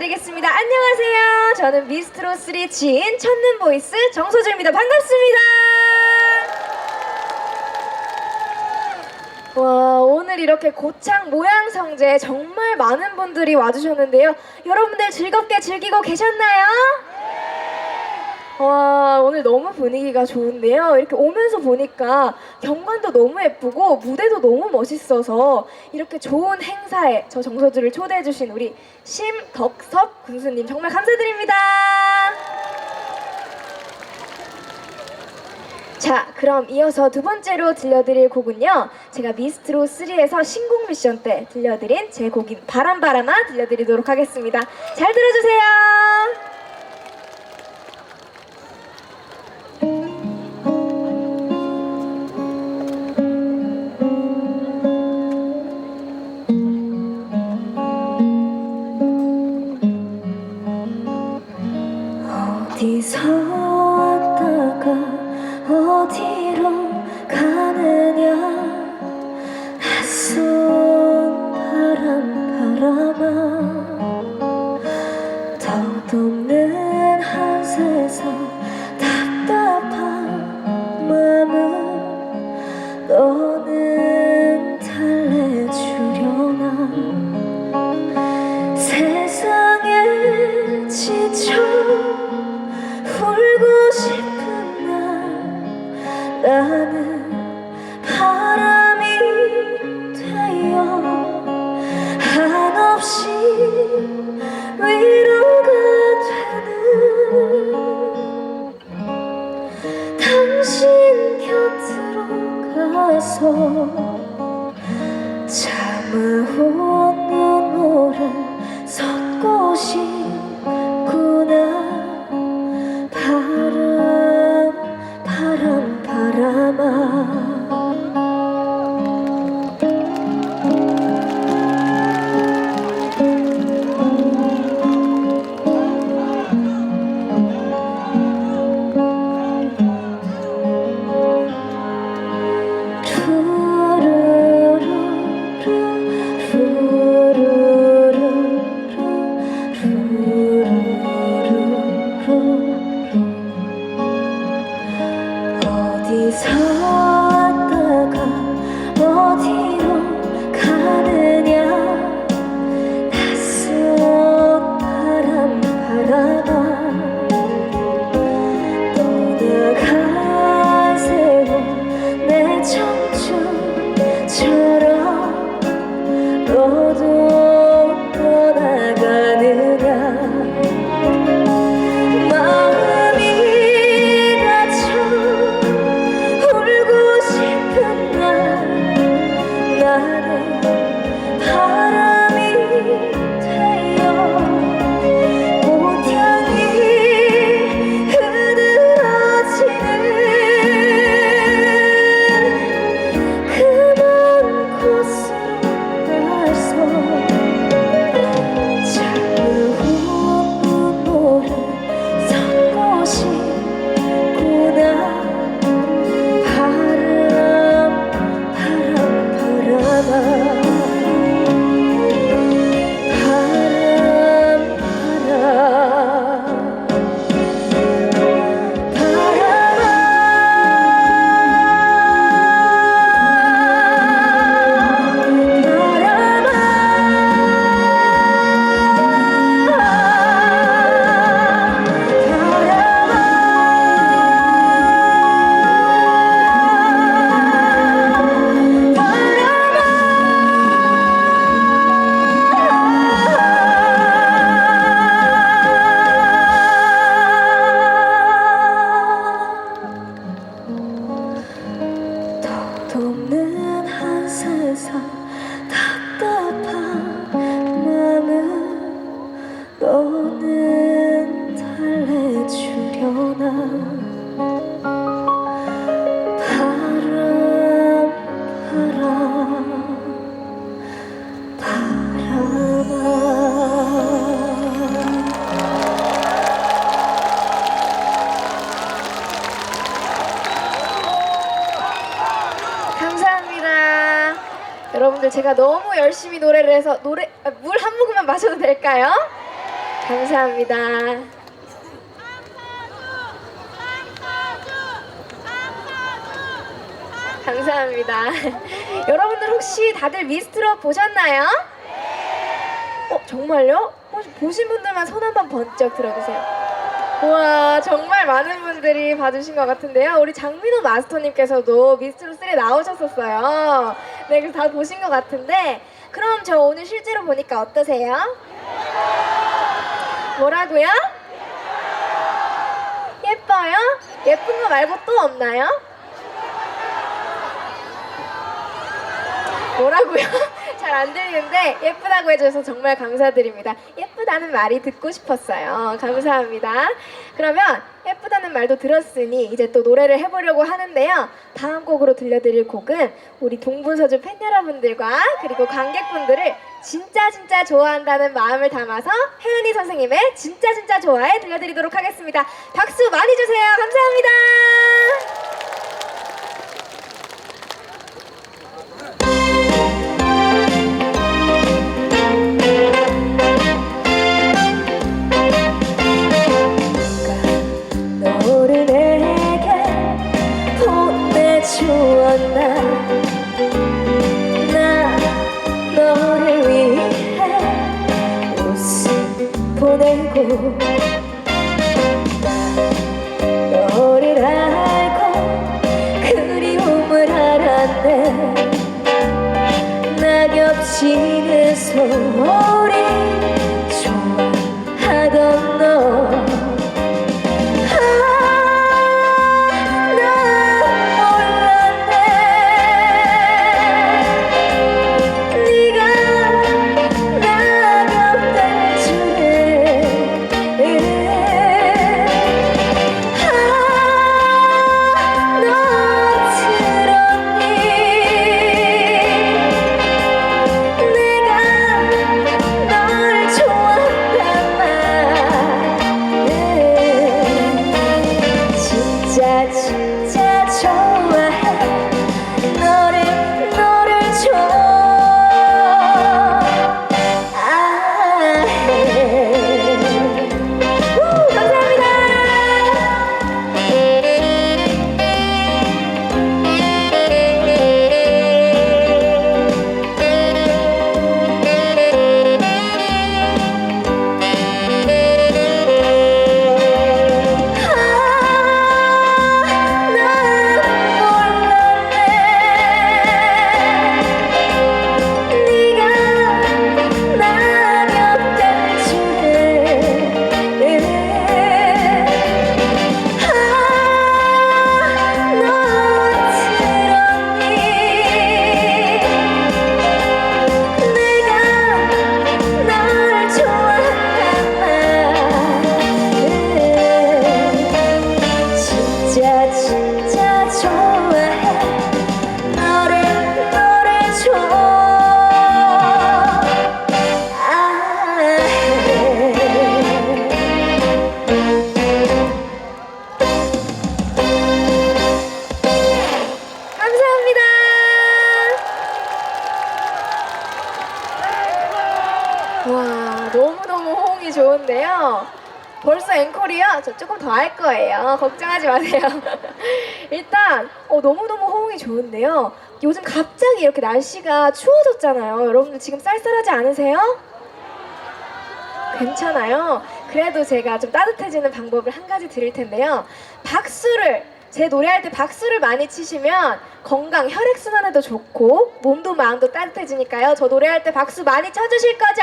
인사드리겠습니다. 안녕하세요. 저는 미스트롯3 지인 첫눈 보이스 정소주입니다. 반갑습니다. 와, 오늘 이렇게 고창 모양성제에 정말 많은 분들이 와주셨는데요. 여러분들 즐겁게 즐기고 계셨나요? 와, 오늘 너무 분위기가 좋은데요. 이렇게 오면서 보니까 경관도 너무 예쁘고 무대도 너무 멋있어서 이렇게 좋은 행사에 저 정서주를 초대해주신 우리 심덕섭 군수님 정말 감사드립니다. 자, 그럼 이어서 두 번째로 들려드릴 곡은요, 제가 미스트롯3에서 신곡 미션 때 들려드린 제 곡인 바람바람아 들려드리도록 하겠습니다. 잘 들어주세요. 어디서 왔다가 어디로 가느냐, 낯선 바람아, 덧없는 한 세상 답답한 마음을 너는 달래주려나. 세상에 지쳐 울고 싶은 날 나는 바람이 되어 한없이 위로가 되는 당신 곁으로 가서 참아온 눈물을 섞고 싶구나. 바람아, 어디서 왔다가 어디로 가느냐, 낯선 바람아, 떠나가세요 내 청춘처럼 너도 떠나가느냐. 덧없는 한 세상 답답한 마음을 너는 달래주려나. 여러분들 제가 너무 열심히 노래를 해서 물 한 모금만 마셔도 될까요? 감사합니다. 감사합니다. 여러분들 혹시 다들 미스트롯 보셨나요? 정말요? 혹시 보신 분들만 손 한번 번쩍 들어주세요. 우와, 정말 많은 분들이 봐주신 것 같은데요. 우리 장민호 마스터님께서도 미스트롯 3에 나오셨었어요. 네, 그래서 다 보신 것 같은데, 그럼 저 오늘 실제로 보니까 어떠세요? 뭐라고요? 예뻐요? 예쁜 거 말고 또 없나요? 뭐라고요? 잘 안 들리는데 예쁘다고 해줘서 정말 감사드립니다. 예쁘다는 말이 듣고 싶었어요. 감사합니다. 그러면 예쁘다는 말도 들었으니 이제 또 노래를 해보려고 하는데요. 다음 곡으로 들려드릴 곡은 우리 동분서주 팬 여러분들과 그리고 관객분들을 진짜 좋아한다는 마음을 담아서 혜은이 선생님의 진짜 좋아해 들려드리도록 하겠습니다. 박수 많이 주세요. 감사합니다. 너를 내게 보내주었나 나 너를 위해 웃음 보내고 나 너를 알고 그리움을 알았네 낙엽 지는 소리 좋아하던 너 진짜 좋아해 너를 좋아해 감사합니다. 진짜 좋아해 너를 감사합니다. 와, 너무너무 호응이 좋은데요. 벌써 앵콜이요? 저 조금 더 할 거예요. 걱정하지 마세요. 일단 너무너무 호응이 좋은데요. 요즘 갑자기 이렇게 날씨가 추워졌잖아요. 여러분들 지금 쌀쌀하지 않으세요? 괜찮아요? 그래도 제가 좀 따뜻해지는 방법을 한 가지 드릴 텐데요. 제 노래할 때 박수를 많이 치시면 건강, 혈액순환에도 좋고 몸도 마음도 따뜻해지니까요. 저 노래할 때 박수 많이 쳐주실 거죠?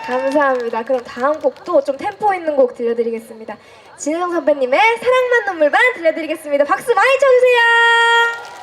감사합니다. 그럼 다음 곡도 좀 템포 있는 곡 들려드리겠습니다. 진혜성 선배님의 사랑만 눈물반 들려드리겠습니다. 박수 많이 쳐주세요.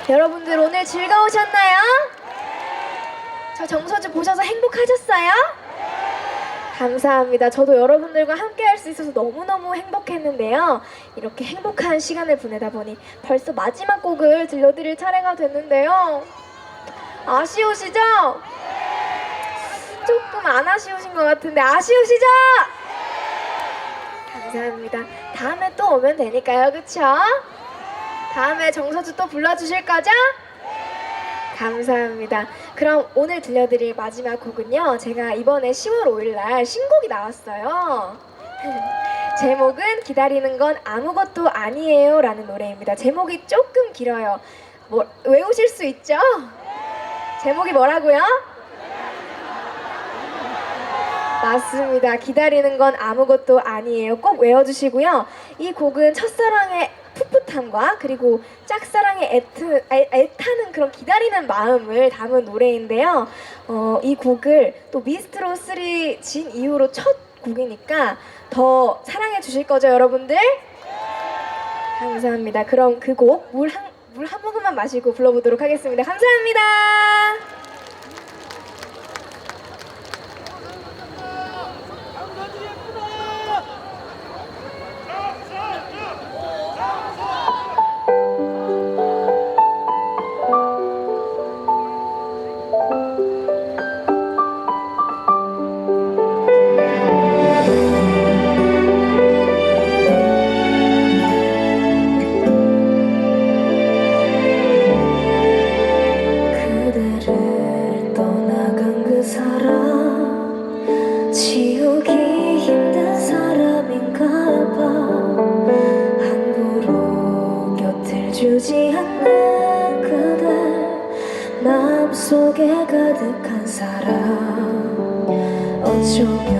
여러분들 오늘 즐거우셨나요? 저 정서주 보셔서 행복하셨어요? 감사합니다. 저도 여러분들과 함께 할 수 있어서 너무너무 행복했는데요. 이렇게 행복한 시간을 보내다 보니 벌써 마지막 곡을 들려드릴 차례가 됐는데요. 아쉬우시죠? 조금 안 아쉬우신 것 같은데 아쉬우시죠? 감사합니다. 다음에 또 오면 되니까요. 그쵸? 다음에 정서주 또 불러주실 거죠? 감사합니다. 그럼 오늘 들려드릴 마지막 곡은요. 제가 이번에 10월 5일날 신곡이 나왔어요. 제목은 기다리는 건 아무것도 아니에요 라는 노래입니다. 제목이 조금 길어요. 외우실 수 있죠? 제목이 뭐라고요? 맞습니다. 기다리는 건 아무것도 아니에요. 꼭 외워주시고요. 이 곡은 첫사랑의 풋풋함과 그리고 짝사랑의 애타는 그런 기다리는 마음을 담은 노래인데요. 이 곡을 또 미스트로 3 진 이후로 첫 곡이니까 더 사랑해 주실 거죠, 여러분들? 감사합니다. 그럼 그 곡 물 한 모금만 마시고 불러보도록 하겠습니다. 감사합니다. 지우기 힘든 사람인가 봐. 함부로 곁을 주지 않는 그대 마음속에 가득한 사람 어쩌면